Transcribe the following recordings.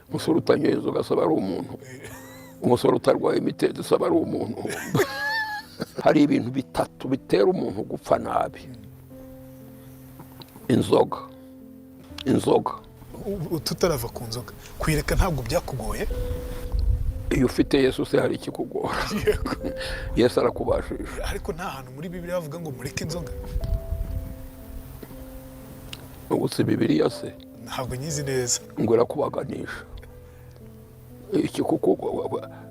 umusore utanyoye inzoga asaba ari umuntu, umusore utarwaye imitezi asaba ari umuntu. Hari ibintu bitatu bitera umuntu gupfa nabi. Inzoga tutarava ku nzoga, kwireka ntabwo byakugoye? Iyo ufite Yesu se hari ikikugora? Yesu arakubashisha. Ariko nta hantu muri Bibiliya havuga ngo mureke inzoga. Ubuse Bibiliya se Ntabwo nyizi neza. ngo irakubaganisha.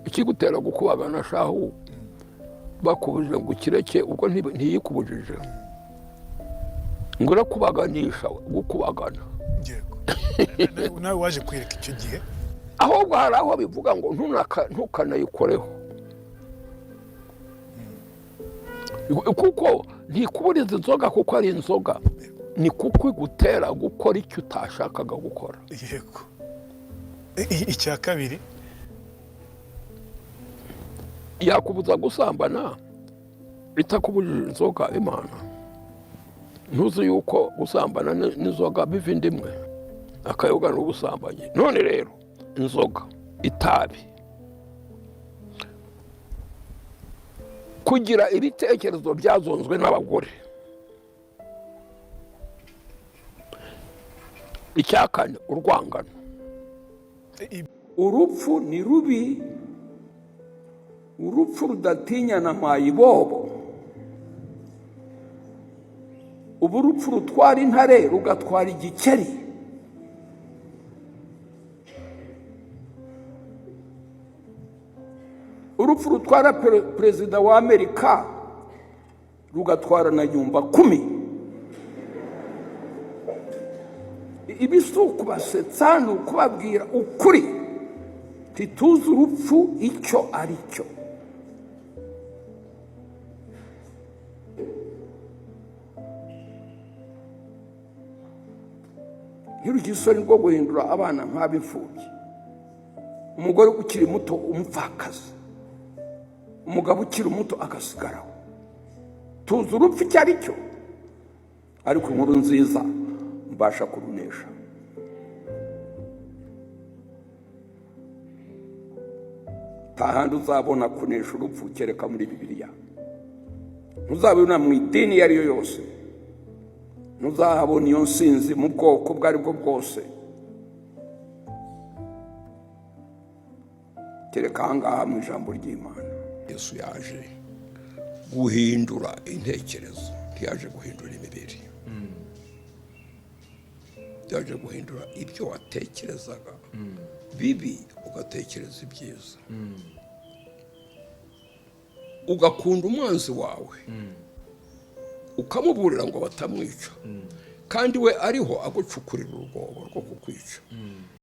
Ikigutera gukubagana shahu bakubujije ngo ukireke, ubwo ntiyikubujije. Ngo irakubaganisha gukubagana. Yego. Nawe waje kwireka icyo gihe? Ahubwo hari aho bivuga ngo ntukanayikoreho. Kuko ntikuburiza inzoga kuko ari inzoga, ni kuko igutera gukora icyo utashakaga gukora. Yego. Icya kabiri, yakubuza gusambana itakubujije inzoga. Imana ntuzi yuko gusambana n'inzoga biva inda imwe, akayoga n'ubusambanyi. None rero inzoga, itabi, kugira ibitekerezo byazonzwe n'abagore. Icya kane, urwangano. Urupfu ni rubi, urupfu rudatinya na mayibobo. Ubu urupfu rutwara intare rugatwara igikeri. Urupfu rutwara perezida wa Amerika rugatwara na nyumba 10. Ibi si ukubasetsa, ni ukubabwira ukuri. Tituzi urupfu icyo ari cyo. Ntirugisoni rwo guhindura abana nk'ab'imfubyi, umugore ukiri muto umupfakazi, umugabo ukiri muto agasigaraho. Tuzi urupfu icyo ari cyo, ariko inkuru nziza mbasha kurunesha. Tahandi uzabona kunesha urupfu kereka muri Bibiliya. Ntuzabona mu idini iyo ari yo yose, ntuzahabona iyo nsinzi mu bwoko bwo ari bwo bwose, kereka ahangaha mu ijambo ry'Imana. Yesu yaje guhindura intekerezo, ntiyaje guhindura imibiri. Yaje guhindura ibyo watekerezaga bibi ugatekereza ibyiza. Ugakunda umwanzi wawe, ukamuburira ngo batamwica, kandi we ariho agucukurira urwobo rwo kukwica.